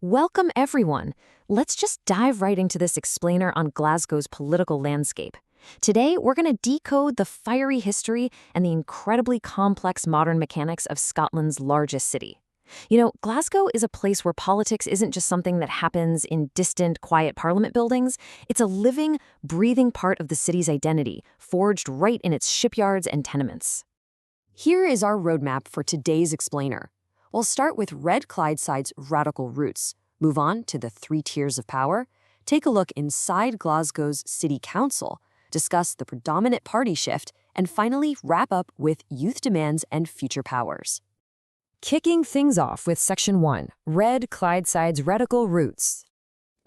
Welcome, everyone. Let's just dive right into this explainer on Glasgow's political landscape. Today, we're going to decode the fiery history and the incredibly complex modern mechanics of Scotland's largest city. Glasgow is a place where politics isn't just something that happens in distant, quiet parliament buildings. It's a living, breathing part of the city's identity, forged right in its shipyards and tenements. Here is our roadmap for today's explainer. We'll start with Red Clydeside's radical roots, move on to the three tiers of power, take a look inside Glasgow's city council, discuss the predominant party shift, and finally wrap up with youth demands and future powers. Kicking things off with Section 1, Red Clydeside's radical roots.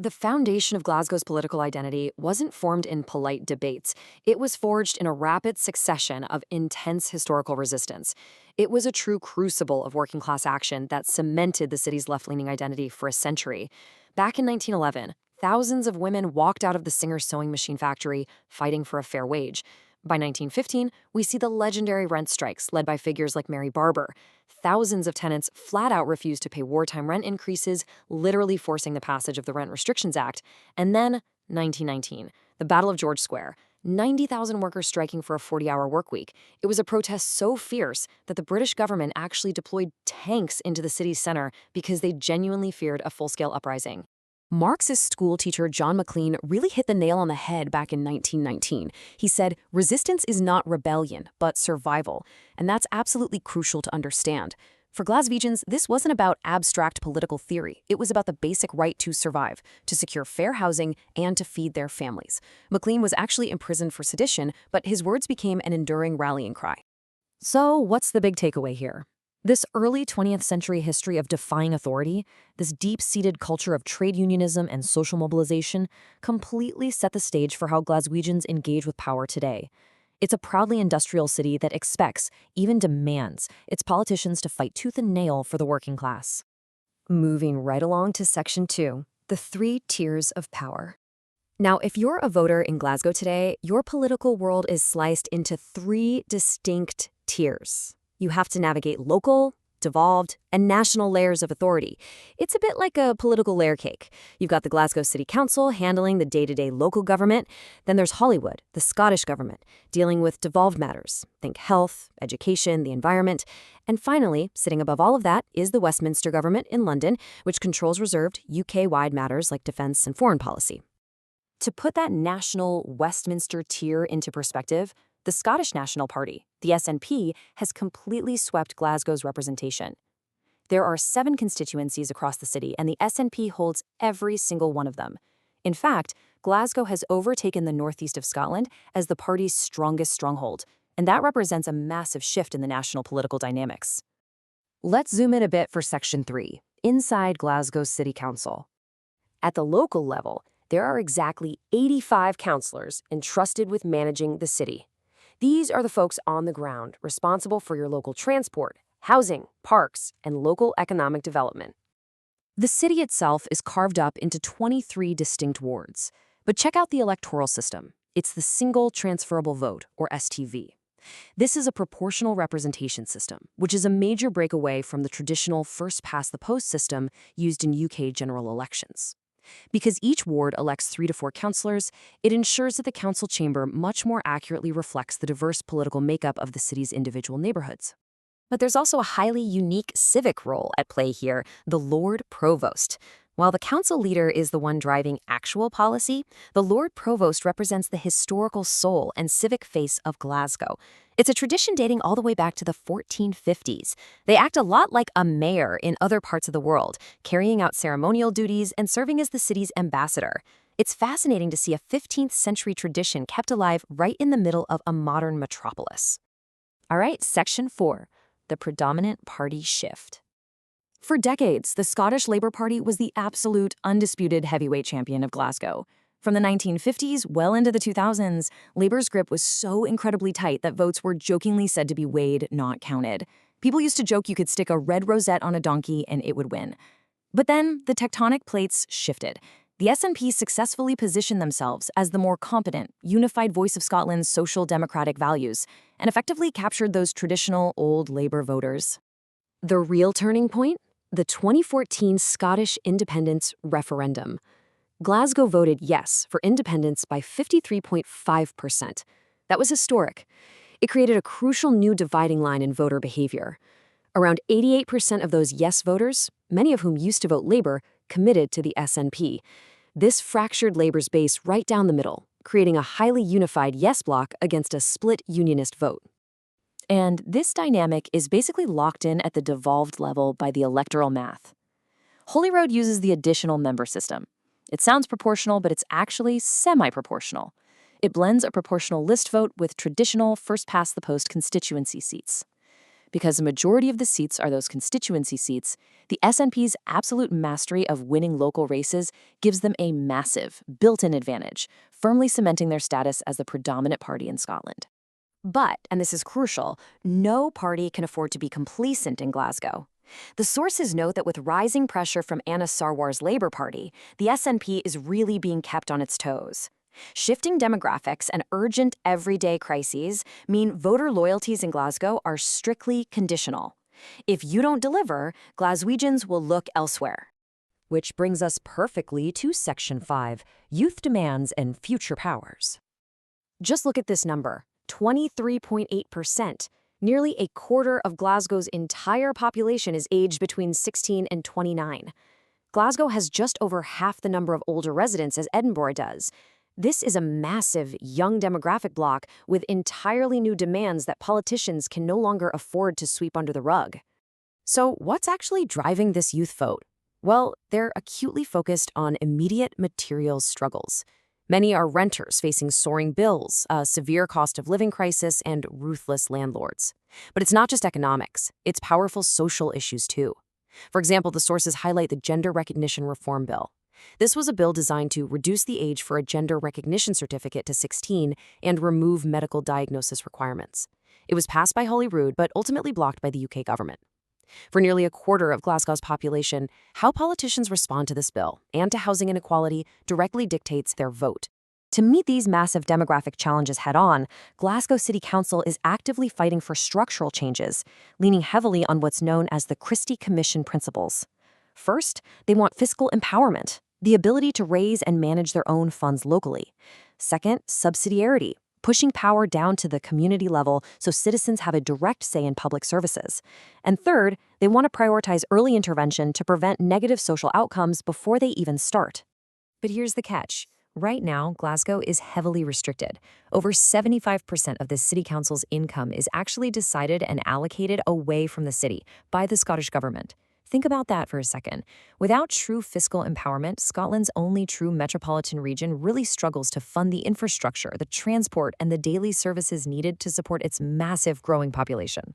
The foundation of Glasgow's political identity wasn't formed in polite debates. It was forged in a rapid succession of intense historical resistance. It was a true crucible of working-class action that cemented the city's left-leaning identity for a century. Back in 1911, thousands of women walked out of the Singer sewing machine factory fighting for a fair wage. By 1915, we see the legendary rent strikes led by figures like Mary Barber. Thousands of tenants flat out refused to pay wartime rent increases, literally forcing the passage of the Rent Restrictions Act. And then, 1919, the Battle of George Square. 90,000 workers striking for a 40-hour workweek. It was a protest so fierce that the British government actually deployed tanks into the city's center because they genuinely feared a full-scale uprising. Marxist schoolteacher John Maclean really hit the nail on the head back in 1919. He said, resistance is not rebellion, but survival. And that's absolutely crucial to understand. For Glaswegians, this wasn't about abstract political theory. It was about the basic right to survive, to secure fair housing, and to feed their families. Maclean was actually imprisoned for sedition, but his words became an enduring rallying cry. So, what's the big takeaway here? This early 20th century history of defying authority, this deep-seated culture of trade unionism and social mobilization, completely set the stage for how Glaswegians engage with power today. It's a proudly industrial city that expects, even demands, its politicians to fight tooth and nail for the working class. Moving right along to Section 2, the three tiers of power. Now, if you're a voter in Glasgow today, your political world is sliced into three distinct tiers. You have to navigate local, devolved, and national layers of authority. It's a bit like a political layer cake. You've got the Glasgow City Council handling the day-to-day local government. Then there's Holywood, the Scottish government, dealing with devolved matters. Think health, education, the environment. And finally, sitting above all of that is the Westminster government in London, which controls reserved UK-wide matters like defense and foreign policy. To put that national Westminster tier into perspective, the Scottish National Party, the SNP, has completely swept Glasgow's representation. There are 7 constituencies across the city, and the SNP holds every single one of them. In fact, Glasgow has overtaken the northeast of Scotland as the party's strongest stronghold, and that represents a massive shift in the national political dynamics. Let's zoom in a bit for Section 3, inside Glasgow's City Council. At the local level, there are exactly 85 councillors entrusted with managing the city. These are the folks on the ground responsible for your local transport, housing, parks, and local economic development. The city itself is carved up into 23 distinct wards. But check out the electoral system. It's the Single Transferable Vote, or STV. This is a proportional representation system, which is a major breakaway from the traditional first-past-the-post system used in UK general elections. Because each ward elects 3 to 4 councillors, it ensures that the council chamber much more accurately reflects the diverse political makeup of the city's individual neighborhoods. But there's also a highly unique civic role at play here, the Lord Provost. While the council leader is the one driving actual policy, the Lord Provost represents the historical soul and civic face of Glasgow. It's a tradition dating all the way back to the 1450s. They act a lot like a mayor in other parts of the world, carrying out ceremonial duties and serving as the city's ambassador. It's fascinating to see a 15th century tradition kept alive right in the middle of a modern metropolis. All right, Section 4, the predominant party shift. For decades, the Scottish Labour Party was the absolute, undisputed heavyweight champion of Glasgow. From the 1950s well into the 2000s, Labour's grip was so incredibly tight that votes were jokingly said to be weighed, not counted. People used to joke you could stick a red rosette on a donkey and it would win. But then the tectonic plates shifted. The SNP successfully positioned themselves as the more competent, unified voice of Scotland's social democratic values, and effectively captured those traditional old Labour voters. The real turning point? The 2014 Scottish independence referendum. Glasgow voted yes for independence by 53.5%. That was historic. It created a crucial new dividing line in voter behavior. Around 88% of those yes voters, many of whom used to vote Labour, committed to the SNP. This fractured Labour's base right down the middle, creating a highly unified yes bloc against a split unionist vote. And this dynamic is basically locked in at the devolved level by the electoral math. Holyrood uses the additional member system. It sounds proportional, but it's actually semi-proportional. It blends a proportional list vote with traditional first-past-the-post constituency seats. Because a majority of the seats are those constituency seats, the SNP's absolute mastery of winning local races gives them a massive, built-in advantage, firmly cementing their status as the predominant party in Scotland. But, and this is crucial, no party can afford to be complacent in Glasgow. The sources note that with rising pressure from Anna Sarwar's Labour Party, the SNP is really being kept on its toes. Shifting demographics and urgent everyday crises mean voter loyalties in Glasgow are strictly conditional. If you don't deliver, Glaswegians will look elsewhere. Which brings us perfectly to Section 5, Youth Demands and Future Powers. Just look at this number, 23.8%. Nearly a quarter of Glasgow's entire population is aged between 16 and 29. Glasgow has just over half the number of older residents as Edinburgh does. This is a massive, young demographic bloc with entirely new demands that politicians can no longer afford to sweep under the rug. So what's actually driving this youth vote? Well, they're acutely focused on immediate materials struggles. Many are renters facing soaring bills, a severe cost of living crisis, and ruthless landlords. But it's not just economics, it's powerful social issues too. For example, the sources highlight the Gender Recognition Reform Bill. This was a bill designed to reduce the age for a gender recognition certificate to 16 and remove medical diagnosis requirements. It was passed by Holyrood but ultimately blocked by the UK government. For nearly a quarter of Glasgow's population, how politicians respond to this bill and to housing inequality directly dictates their vote. To meet these massive demographic challenges head-on, Glasgow City Council is actively fighting for structural changes, leaning heavily on what's known as the Christie Commission principles. First, they want fiscal empowerment, the ability to raise and manage their own funds locally. Second, subsidiarity, pushing power down to the community level so citizens have a direct say in public services. And third, they want to prioritize early intervention to prevent negative social outcomes before they even start. But here's the catch. Right now, Glasgow is heavily restricted. Over 75% of the City Council's income is actually decided and allocated away from the city by the Scottish Government. Think about that for a second. Without true fiscal empowerment, Scotland's only true metropolitan region really struggles to fund the infrastructure, the transport, and the daily services needed to support its massive growing population.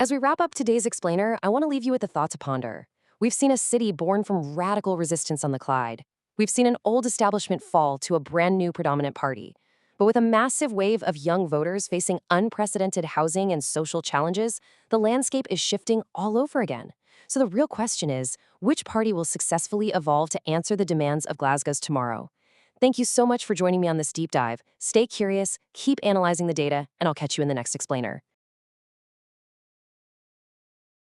As we wrap up today's explainer, I want to leave you with a thought to ponder. We've seen a city born from radical resistance on the Clyde. We've seen an old establishment fall to a brand new predominant party. But with a massive wave of young voters facing unprecedented housing and social challenges, the landscape is shifting all over again. So the real question is, which party will successfully evolve to answer the demands of Glasgow's tomorrow? Thank you so much for joining me on this deep dive. Stay curious, keep analyzing the data, and I'll catch you in the next explainer.